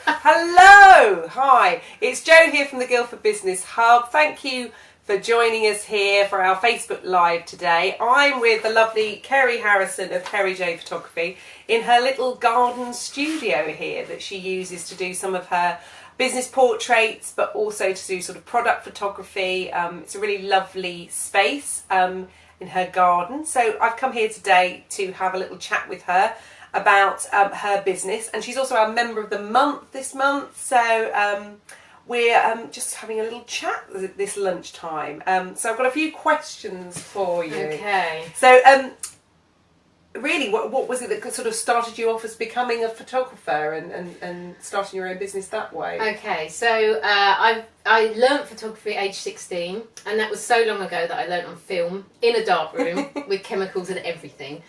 Hello, hi, it's Jo here from the Guildford Business Hub. Thank you for joining us here for our Facebook Live today. I'm with the lovely Kerry Harrison of Kerry Photography in her little garden studio here that she uses to do some of her business portraits, but also to do sort of product photography. It's a really lovely space in her garden. So I've come here today to have a little chat with her about her business, and she's also our member of the month this month, so we're just having a little chat this lunchtime. So I've got a few questions for you. Okay. So really, what was it that sort of started you off as becoming a photographer and starting your own business that way? Okay, so I learnt photography at age 16, and that was so long ago that I learnt on film in a dark room with chemicals and everything.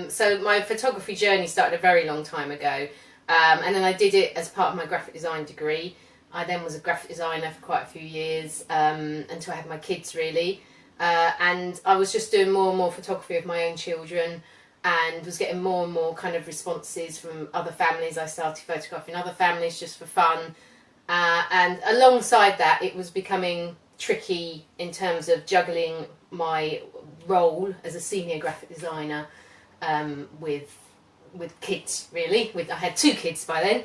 So my photography journey started a very long time ago, and then I did it as part of my graphic design degree. I then was a graphic designer for quite a few years, until I had my kids really, and I was just doing more and more photography of my own children, and was getting more and more kind of responses from other families. I started photographing other families just for fun, and alongside that it was becoming tricky in terms of juggling my role as a senior graphic designer with kids really. I had 2 kids by then,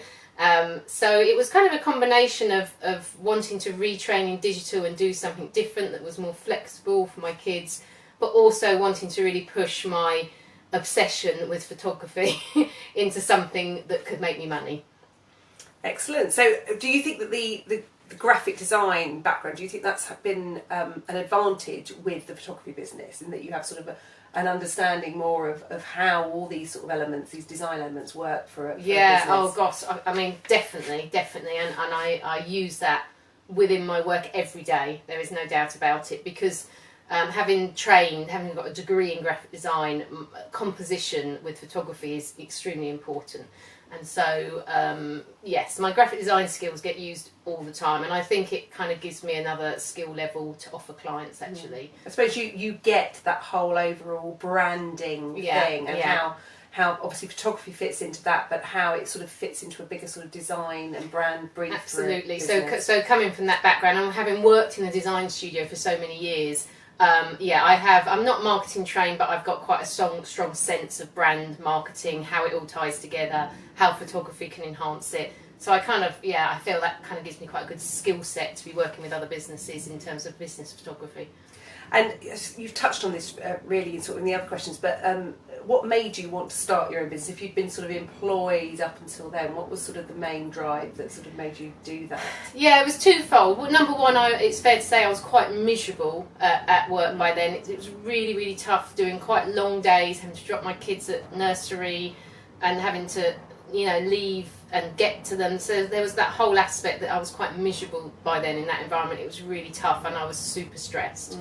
so it was kind of a combination of wanting to retrain in digital and do something different that was more flexible for my kids, but also wanting to really push my obsession with photography into something that could make me money. Excellent. So do you think that the graphic design background, do you think that's been an advantage with the photography business, in that you have sort of an understanding more of how all these sort of elements, these design elements, work for a business? Oh gosh, I mean definitely, and I use that within my work every day. There is no doubt about it, because having got a degree in graphic design, composition with photography is extremely important. And so, yes, my graphic design skills get used all the time, and I think it kind of gives me another skill level to offer clients, actually. I suppose you get that whole overall branding thing, and how obviously photography fits into that, but how it sort of fits into a bigger sort of design and brand brief. Absolutely. So coming from that background, and having worked in a design studio for so many years, I'm not marketing trained, but I've got quite a strong sense of brand marketing, how it all ties together, how photography can enhance it. So I feel that kind of gives me quite a good skill set to be working with other businesses in terms of business photography. And you've touched on this really sort of in the other questions, but what made you want to start your own business? If you'd been sort of employed up until then, what was sort of the main drive that sort of made you do that? Yeah, it was twofold. Well, number one, it's fair to say I was quite miserable at work by then. It was really, really tough, doing quite long days, having to drop my kids at nursery and having to, leave and get to them. So there was that whole aspect that I was quite miserable by then in that environment. It was really tough, and I was super stressed.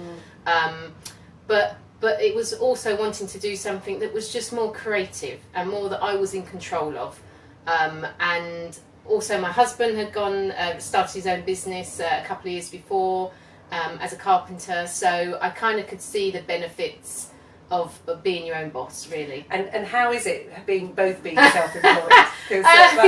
But it was also wanting to do something that was just more creative and more that I was in control of. And also my husband had started his own business a couple of years before as a carpenter, so I kind of could see the benefits of being your own boss, really. And how is it being self-employed? Because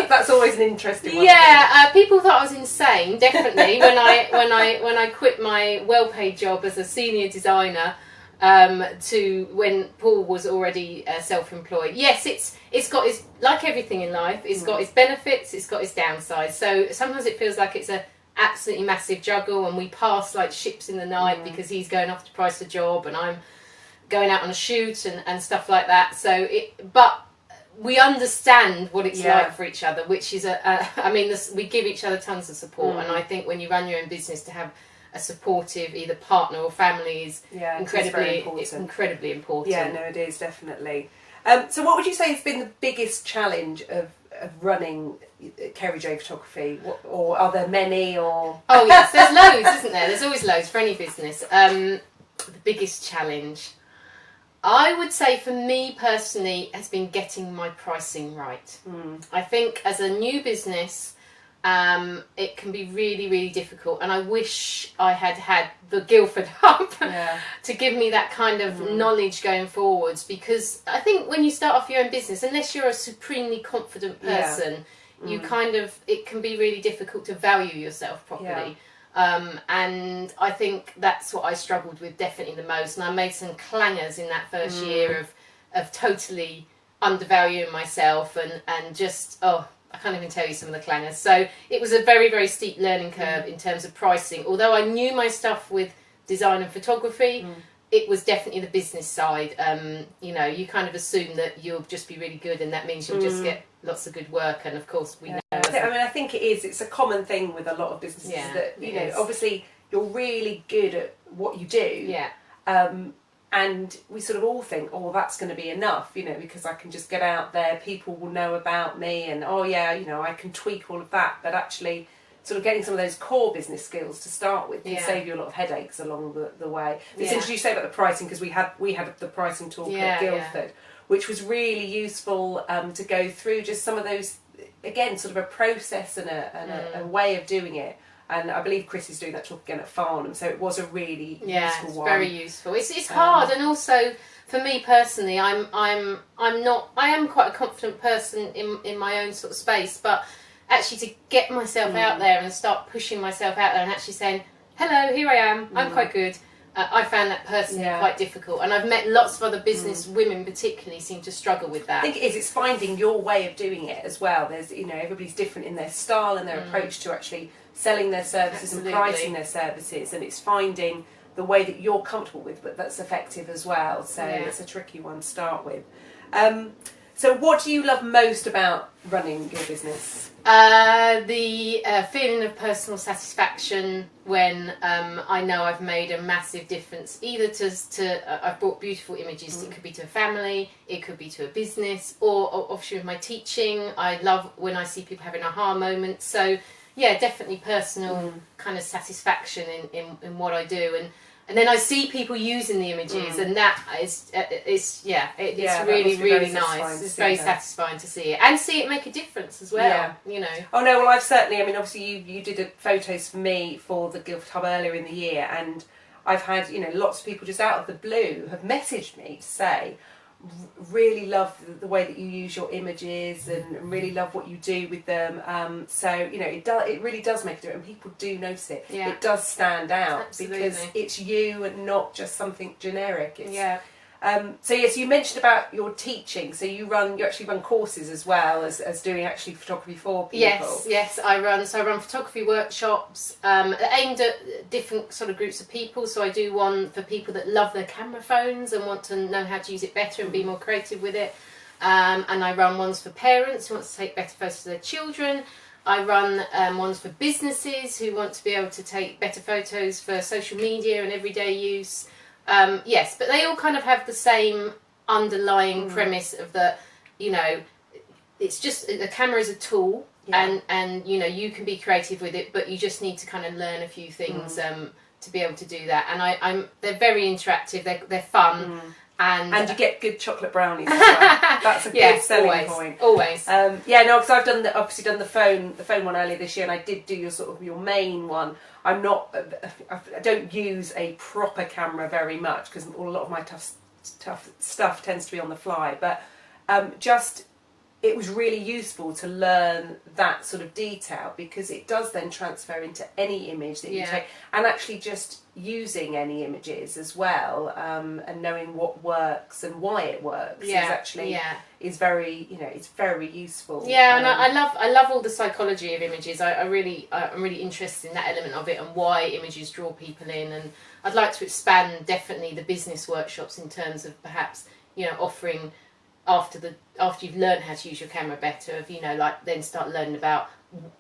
that's always an interesting one. Yeah, people thought I was insane, definitely, when I quit my well-paid job as a senior designer to when Paul was already self-employed. Yes, it's got its, like everything in life, it's got its benefits, it's got its downsides. So sometimes it feels like it's a absolutely massive juggle, and we pass like ships in the night because he's going off to price a job and I'm going out on a shoot and stuff like that. But we understand what it's like for each other, which is we give each other tons of support, and I think when you run your own business, to have a supportive either partner or family is incredibly important. Yeah, no, it is definitely. So what would you say has been the biggest challenge of running Kerry Photography? Or are there many? Or oh yes, there's loads, isn't there? There's always loads for any business. The biggest challenge, I would say for me personally, has been getting my pricing right. I think as a new business, it can be really, really difficult, and I wish I had had the Guildford Hub to give me that kind of knowledge going forwards, because I think when you start off your own business, unless you're a supremely confident person, you kind of, it can be really difficult to value yourself properly. And I think that's what I struggled with definitely the most. And I made some clangers in that first year of totally undervaluing myself and just, I can't even tell you some of the clangers. So it was a very, very steep learning curve in terms of pricing. Although I knew my stuff with design and photography, it was definitely the business side. You know, you kind of assume that you'll just be really good and that means you'll just get lots of good work. And of course we know. I think it is. It's a common thing with a lot of businesses that, you know, obviously you're really good at what you do. Yeah. And we sort of all think, oh, that's going to be enough, you know, because I can just get out there, people will know about me, and oh yeah, you know, I can tweak all of that. But actually, sort of getting some of those core business skills to start with can save you a lot of headaches along the way. It's interesting you say about the pricing, because we had the pricing talk at Guildford, which was really useful to go through just some of those, again, sort of a process and a way of doing it. And I believe Chris is doing that talk again at Farnham, so it was a really useful one. Very useful. It's hard, and also for me personally, I am quite a confident person in my own sort of space, but actually to get myself out there and start pushing myself out there and actually saying, hello, here I am, I'm quite good. I found that personally quite difficult, and I've met lots of other business women particularly seem to struggle with that. I think it's finding your way of doing it as well. There's, you know, everybody's different in their style and their approach to actually selling their services and pricing their services, and it's finding the way that you're comfortable with, but that's effective as well. So it's a tricky one to start with. So what do you love most about running your business? The feeling of personal satisfaction when I know I've made a massive difference, either to I've brought beautiful images. It could be to a family, it could be to a business, or obviously with my teaching. I love when I see people having aha moments. So yeah, definitely personal kind of satisfaction in what I do, and then I see people using the images, and that is it's really really nice. It's very satisfying to see it and see it make a difference as well. Yeah. You know. Oh no, well I've certainly. I mean, obviously you did photos for me for the Guildford Hub earlier in the year, and I've had, you know, lots of people just out of the blue have messaged me to say, really love the way that you use your images and really love what you do with them. So, you know, it really does make a difference, and people do notice it. Yeah. It does stand out because it's you and not just something generic. So yes, you mentioned about your teaching. So you actually run courses as well as doing actually photography for people. Yes, I run photography workshops aimed at different sort of groups of people. So I do one for people that love their camera phones and want to know how to use it better and be more creative with it. And I run ones for parents who want to take better photos of their children. I run ones for businesses who want to be able to take better photos for social media and everyday use. Yes, but they all kind of have the same underlying premise of that, you know, it's just the camera is a tool, and you know, you can be creative with it, but you just need to kind of learn a few things to be able to do that. And they're very interactive, they're fun. And you get good chocolate brownies as well. That's a good selling point. Always. Because I've obviously done the phone one earlier this year, and I did do your main one. I don't use a proper camera very much because a lot of my tough stuff tends to be on the fly. But it was really useful to learn that sort of detail, because it does then transfer into any image that you take, and actually just using any images as well, and knowing what works and why it works is very, you know, it's very useful. And I love all the psychology of images. I'm really interested in that element of it and why images draw people in, and I'd like to expand definitely the business workshops in terms of perhaps, you know, offering after you've learned how to use your camera better, you know, like then start learning about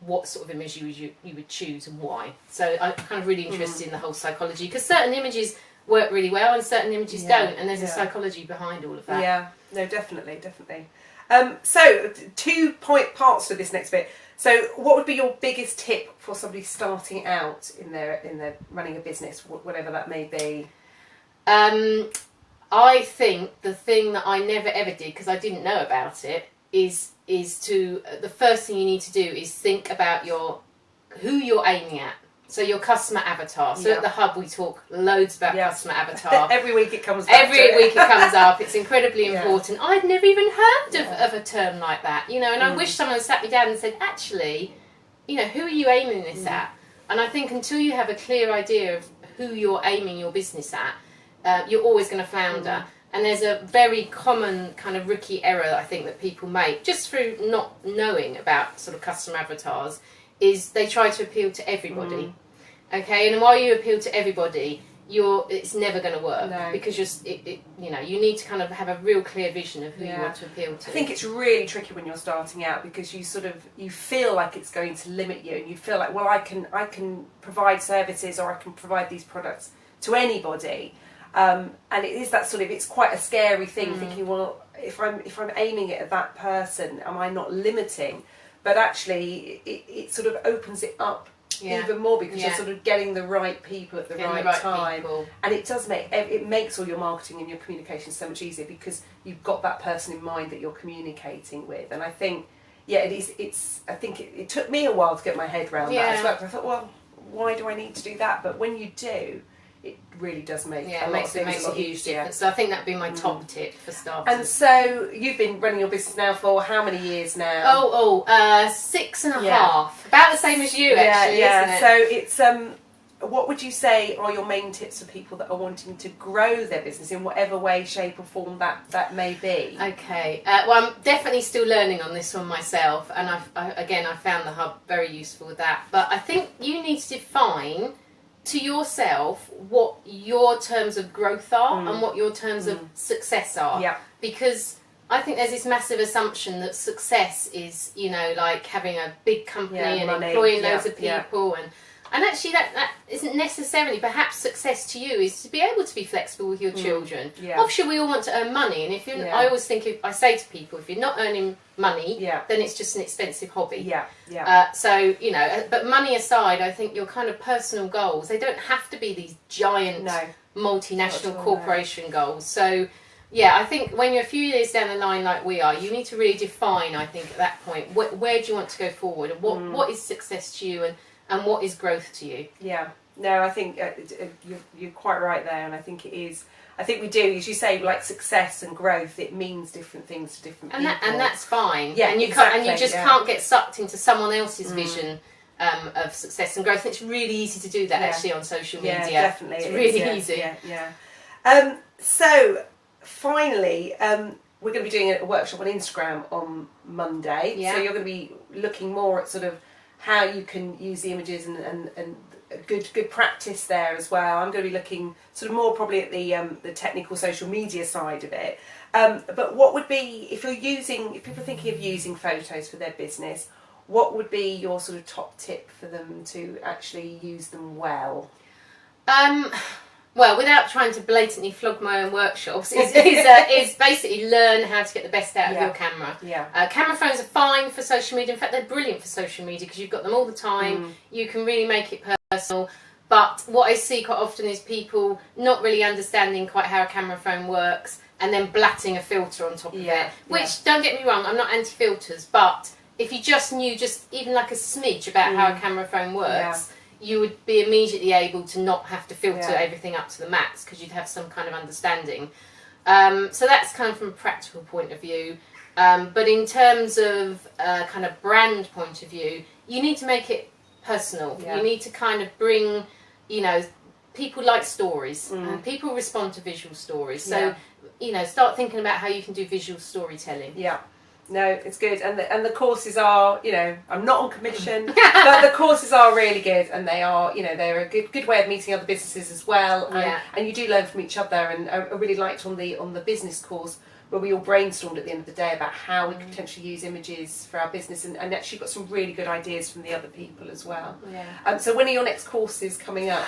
what sort of image you would choose and why. So I'm kind of really interested in the whole psychology, because certain images work really well and certain images don't, and there's a psychology behind all of that. Yeah, no, definitely. So 2 parts to this next bit. So what would be your biggest tip for somebody starting out in their running a business, whatever that may be? I think the thing that I never ever did, because I didn't know about it, is to the first thing you need to do is think about who you're aiming at. So your customer avatar. So at the Hub we talk loads about customer avatar. Every week it comes back Every week it comes up. It's incredibly Yeah. important. I'd never even heard of a term like that, you know, and I wish someone had sat me down and said, actually, you know, who are you aiming this at? And I think until you have a clear idea of who you're aiming your business at, you're always going to flounder. And there's a very common kind of rookie error I think that people make just through not knowing about sort of customer avatars, is they try to appeal to everybody. Okay, and while you appeal to everybody, it's never going to work because you know, you need to kind of have a real clear vision of who you want to appeal to. I think it's really tricky when you're starting out because you feel like it's going to limit you, and you feel like, well, I can provide services or I can provide these products to anybody, and it is that sort of, it's quite a scary thing thinking, well, if I'm aiming it at that person, am I not limiting? But actually, it sort of opens it up even more because you're sort of getting the right people at the right time, and it makes all your marketing and your communication so much easier because you've got that person in mind that you're communicating with. And I think, I think it took me a while to get my head around that as well. Because I thought, well, why do I need to do that? But when you do, it really does make it makes a huge difference. So I think that'd be my top tip for starters. And so you've been running your business now for how many years now? 6.5. About the same as you, actually. Yeah. Isn't it? So it's what would you say are your main tips for people that are wanting to grow their business in whatever way, shape, or form that may be? Okay. Well, I'm definitely still learning on this one myself, and I found the Hub very useful with that. But I think you need to define to yourself what your terms of growth are and what your terms of success are. Yeah. Because I think there's this massive assumption that success is, you know, like having a big company and money, employing loads of people and actually that isn't necessarily. Perhaps success to you is to be able to be flexible with your children. Obviously we all want to earn money, and if you're I always think, I say to people, if you're not earning money, then it's just an expensive hobby. So, you know, but money aside, I think your kind of personal goals, they don't have to be these giant multinational corporation goals. So I think when you're a few years down the line like we are, you need to really define, I think, at that point, where do you want to go forward, and what is success to you, and what is growth to you? Yeah. No, I think you're quite right there, and I think it is. I think we do, as you say, like success and growth. It means different things to different people, and that's fine. Yeah, and you can't get sucked into someone else's vision of success and growth. And it's really easy to do that actually on social media. Yeah, definitely, it's really easy. So finally, we're going to be doing a workshop on Instagram on Monday. So you're going to be looking more at sort of how you can use the images and good practice there as well. I'm going to be looking sort of more probably at the technical social media side of it. But what would be, if people are thinking of using photos for their business, what would be your sort of top tip for them to actually use them well? Well, without trying to blatantly flog my own workshops, is basically learn how to get the best out of your camera. Camera phones are fine for social media. In fact, they're brilliant for social media because you've got them all the time. You can really make it personal. But what I see quite often is people not really understanding quite how a camera phone works and then blatting a filter on top of it. Which, don't get me wrong, I'm not anti-filters, but if you just knew even like a smidge about how a camera phone works, you would be immediately able to not have to filter everything up to the max because you'd have some kind of understanding. So that's kind of from a practical point of view. But in terms of kind of brand point of view, you need to make it personal. You need to kind of bring, you know, people like stories. People respond to visual stories. So, you know, start thinking about how you can do visual storytelling. No, it's good, and the courses are, you know, I'm not on commission, but the courses are really good, and they are, you know, they're a good way of meeting other businesses as well, and you do learn from each other. And I really liked on the business course where we all brainstormed at the end of the day about how we could potentially use images for our business, and actually got some really good ideas from the other people as well. So when are your next courses coming up?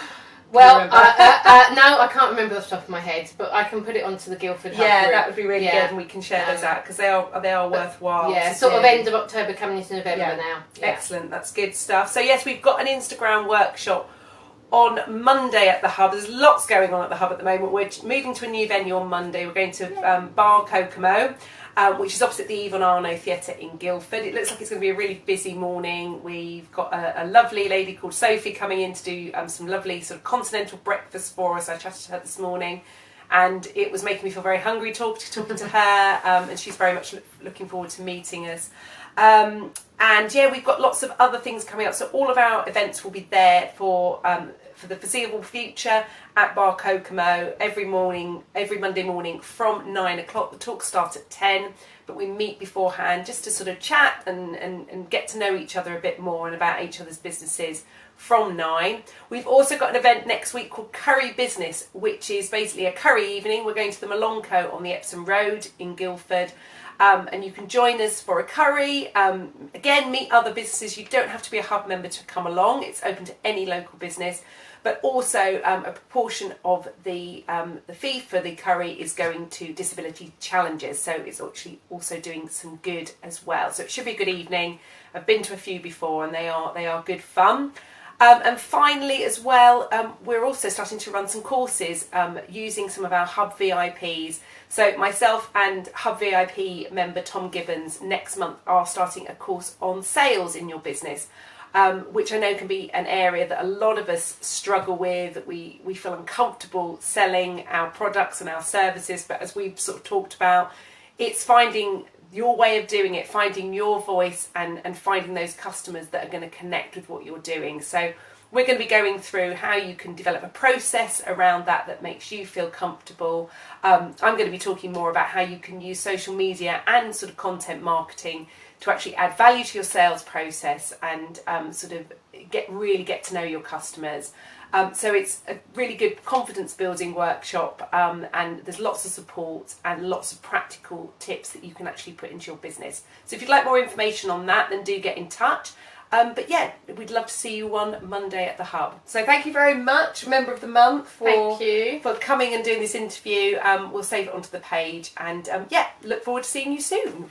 Well, no, I can't remember off the top of my head, but I can put it onto the Guildford Hub group. That would be really good, and we can share those out because they are worthwhile. Sort of end of October coming into November now. Excellent, that's good stuff. So yes, we've got an Instagram workshop on Monday at the Hub. There's lots going on at the Hub at the moment. We're moving to a new venue on Monday. We're going to Bar Kokomo. which is opposite the Yvonne Arnaud Theatre in Guildford. It looks like it's going to be a really busy morning. We've got a lovely lady called Sophie coming in to do some lovely sort of continental breakfast for us. I chatted to her this morning, and it was making me feel very hungry talking to her, and she's very much looking forward to meeting us. And yeah, we've got lots of other things coming up. So all of our events will be there for the foreseeable future at Bar Kokomo every Monday morning from 9 o'clock. The talks start at 10, but we meet beforehand just to sort of chat and get to know each other a bit more and about each other's businesses from 9. We've also got an event next week called Curry Business, which is basically a curry evening. We're going to the Malonco on the Epsom Road in Guildford. And you can join us for a curry. Again, meet other businesses. You don't have to be a Hub member to come along. It's open to any local business. But also a proportion of the fee for the curry is going to disability challenges. So it's actually also doing some good as well. So it should be a good evening. I've been to a few before, and they are good fun. And finally as well, we're also starting to run some courses using some of our Hub VIPs. So myself and Hub VIP member Tom Gibbons next month are starting a course on sales in your business, which I know can be an area that a lot of us struggle with, that we feel uncomfortable selling our products and our services. But as we've sort of talked about, it's finding your way of doing it, finding your voice and finding those customers that are going to connect with what you're doing. So we're going to be going through how you can develop a process around that makes you feel comfortable. I'm going to be talking more about how you can use social media and sort of content marketing to actually add value to your sales process and sort of really get to know your customers. So it's a really good confidence building workshop, and there's lots of support and lots of practical tips that you can actually put into your business. So if you'd like more information on that, then do get in touch. But yeah, we'd love to see you on Monday at the Hub. So thank you very much, Member of the Month, for coming and doing this interview. We'll save it onto the page, and yeah, look forward to seeing you soon.